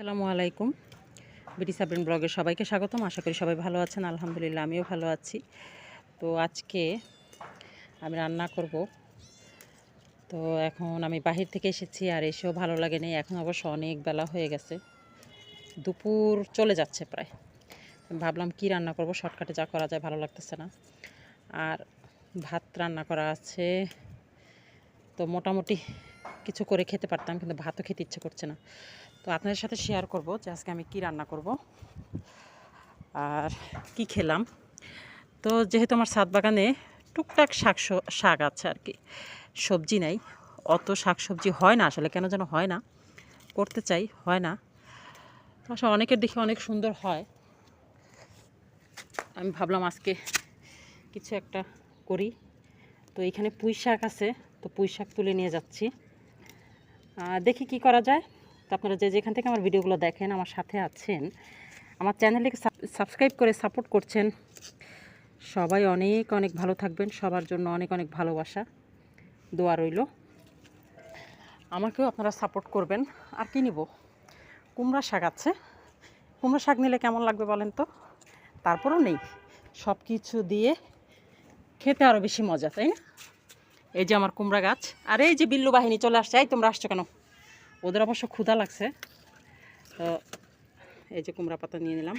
আসসালামু আলাইকুম। বিডি সাবরিন ব্লগে সবাইকে স্বাগতম। আশা করি সবাই ভালো আছেন। আলহামদুলিল্লাহ আমিও ভালো আছি। তো আজকে আমি রান্না করব। তো এখন আমি বাহির থেকে এসেছি আর এসেও ভালো লাগেনি। এখন অবশ্য অনেক বেলা হয়ে গেছে, দুপুর চলে যাচ্ছে প্রায়। ভাবলাম কি রান্না করব, শর্টকাটে যা করা যায়, ভালো লাগতেছে না। আর ভাত রান্না করা আছে, তো মোটামুটি কিছু করে খেতে পারতাম, কিন্তু ভাতও খেতে ইচ্ছে করছে না। তো আপনাদের সাথে শেয়ার করব যে আজকে আমি কি রান্না করব আর কি খেলাম। তো যেহেতু আমার ছাদ বাগানে টুকটাক শাক আছে আর কি, সবজি নাই, অত শাক সবজি হয় না আসলে, কেন যেন হয় না, করতে চাই হয় না। আসলে অনেকের দেখে অনেক সুন্দর হয়, আমি ভাবলাম আজকে কিছু একটা করি। তো এখানে পুঁই শাক আছে, তো পুঁই শাক তুলে নিয়ে যাচ্ছি, দেখি কি করা যায়। তো আপনারা যে যেখান থেকে আমার ভিডিওগুলো দেখেন, আমার সাথে আছেন, আমার চ্যানেলটিকে সাবস্ক্রাইব করে সাপোর্ট করছেন, সবাই অনেক অনেক ভালো থাকবেন। সবার জন্য অনেক অনেক ভালোবাসা, দোয়া রইল। আমাকেও আপনারা সাপোর্ট করবেন। আর কি নিব, কুমড়া শাক আছে, কুমড়া শাক নিলে কেমন লাগবে বলেন তো? তারপরেও নেই, সব কিছু দিয়ে খেতে আরও বেশি মজা, তাই না? এই যে আমার কুমড়া গাছ, আর এই যে বিল্লু বাহিনী চলে আসছে। এই তোমরা আসছো কেন? ওদের অবশ্য ক্ষুধা লাগছে। তো এই যে কুমড়া পাতা নিয়ে নিলাম।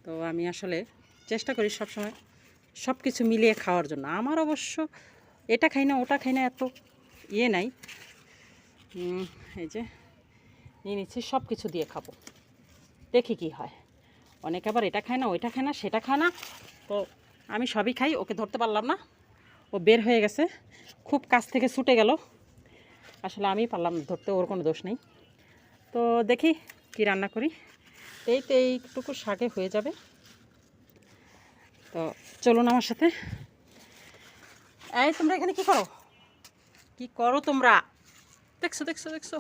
তো আমি আসলে চেষ্টা করি সবসময় সব কিছু মিলিয়ে খাওয়ার জন্য। আমার অবশ্য এটা খাই না ওটা খাই না এত ইয়ে নাই। এই যে নিয়ে নিচ্ছি, সব কিছু দিয়ে খাবো, দেখি কি হয়। অনেক আবার এটা খায় না, ওইটা খায় না, সেটা খায় না, তো আমি সবই খাই। ওকে ধরতে পারলাম না, ও বের হয়ে গেছে, খুব কাছ থেকে ছুটে গেল। আসলে আমি পারলাম না ধরতে, ওর কোনো দোষ নেই। তো দেখি কি রান্না করি। এই তো এইটুকু শাকে হয়ে যাবে। তো চলুন আমার সাথে। এই তোমরা এখানে কি করো, কি করো তোমরা? দেখছো দেখছো দেখছো,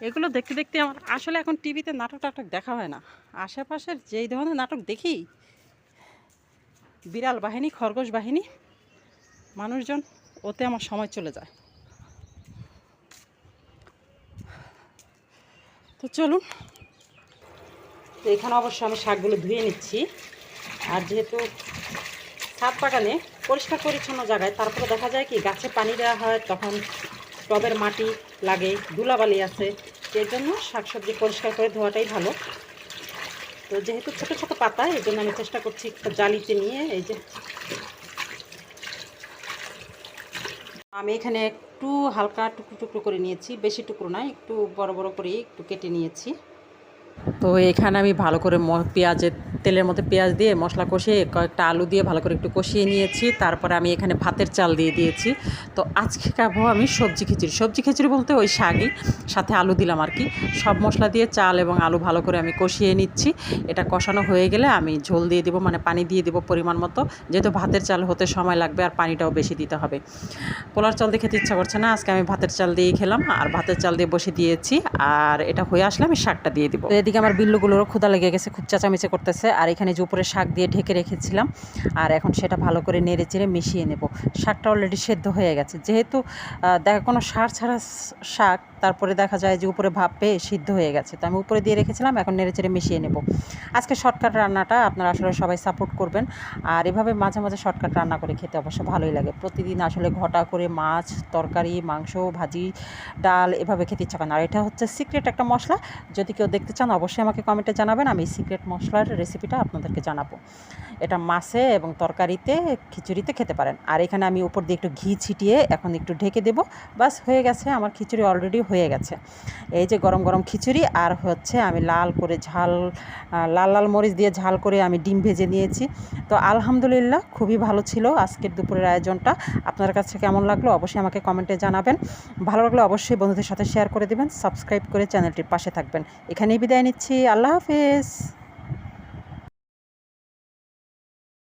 এগুলো দেখতে দেখতে আমার আসলে এখন টিভিতে নাটক টাটক দেখা হয় না। আশেপাশের যেই ধরনের নাটক দেখি, বিড়াল বাহিনী, খরগোশ বাহিনী, মানুষজন, ওতে আমার সময় চলে যায়। তো চলুন, তো এখানে অবশ্য আমি শাকগুলো ধুয়ে নিচ্ছি। আর যেহেতু ছাদ বাগানে পরিষ্কার পরিচ্ছন্ন জায়গায়, তারপরে দেখা যায় কি গাছে পানি দেওয়া হয়, তখন টবের মাটি লাগে, ধুলাবালি আছে, সেই জন্য শাকসবজি পরিষ্কার করে ধোয়াটাই ভালো। তো যেহেতু ছোটো ছোটো পাতা, এই জন্য আমি চেষ্টা করছি একটা জালিতে নিয়ে। এই যে আমি এখানে একটু হালকা টুকরো টুকরো করে নিয়েছি, বেশি টুকরো নয়, একটু বড় বড় করে একটু কেটে নিয়েছি। তো এখানে আমি ভালো করে পেঁয়াজের তেলের মধ্যে পেঁয়াজ দিয়ে মশলা কষিয়ে কয়েকটা আলু দিয়ে ভালো করে একটু কষিয়ে নিয়েছি। তারপরে আমি এখানে ভাতের চাল দিয়ে দিয়েছি। তো আজকে খাবো আমি সবজি খিচুড়ি। সবজি খিচুড়ি বলতে ওই শাকই, সাথে আলু দিলাম আর কি। সব মশলা দিয়ে চাল এবং আলু ভালো করে আমি কষিয়ে নিচ্ছি। এটা কষানো হয়ে গেলে আমি ঝোল দিয়ে দেবো, মানে পানি দিয়ে দেবো পরিমাণ মতো, যেহেতু ভাতের চাল হতে সময় লাগবে আর পানিটাও বেশি দিতে হবে। পোলার চাল দিয়ে খেতে ইচ্ছা করছে না, আজকে আমি ভাতের চাল দিয়েই খেলাম। আর ভাতের চাল দিয়ে বসে দিয়েছি, আর এটা হয়ে আসলে আমি শাকটা দিয়ে দিব। এদিকে আমার বিল্লুগুলোরও ক্ষুধা লেগে গেছে, খুব চেঁচামেচি করতেছে। আর এখানে যে উপরে শাক দিয়ে ঢেকে রেখেছিলাম, আর এখন সেটা ভালো করে নেড়ে চেড়ে মিশিয়ে নেব। শাকটা অলরেডি সেদ্ধ হয়ে গেছে, যেহেতু দেখা কোনো সার ছাড়া শাক, তারপরে দেখা যায় যে উপরে ভাপ পেয়ে সিদ্ধ হয়ে গেছে। তো আমি উপরে দিয়ে রেখেছিলাম, এখন নেড়ে চেড়ে মিশিয়ে নেব। আজকে শর্টকাট রান্নাটা আপনারা আসলে সবাই সাপোর্ট করবেন। আর এভাবে মাঝে মাঝে শর্টকাট রান্না করে খেতে অবশ্য ভালোই লাগে। প্রতিদিন আসলে ঘটা করে মাছ, তরকারি, মাংস, ভাজি, ডাল এভাবে খেতে ইচ্ছা করে না। আর এটা হচ্ছে সিক্রেট একটা মশলা, যদি কেউ দেখতে চান অবশ্যই আমাকে কমেন্টে জানাবেন, আমি সিক্রেট মশলার রেসিপিটা আপনাদেরকে জানাবো। এটা মাছে এবং তরকারিতে, খিচুড়িতে খেতে পারেন। আর এখানে আমি উপর দিয়ে একটু ঘি ছিটিয়ে এখন একটু ঢেকে দেবো, বাস হয়ে গেছে আমার খিচুড়ি, অলরেডি হয়ে গেছে। এই যে গরম গরম খিচুড়ি, আর হচ্ছে আমি লাল করে লাল লাল মরিচ দিয়ে ঝাল করে আমি ডিম ভেজে নিয়েছি। তো আলহামদুলিল্লাহ খুবই ভালো ছিল আজকের দুপুরের আয়োজনটা। আপনার কাছে কেমন লাগলো অবশ্যই আমাকে কমেন্টে জানাবেন। ভালো লাগলে অবশ্যই বন্ধুদের সাথে শেয়ার করে দেবেন, সাবস্ক্রাইব করে চ্যানেলটির পাশে থাকবেন। এখানেই বিদায় নিচ্ছি, আল্লাহ হাফেজ।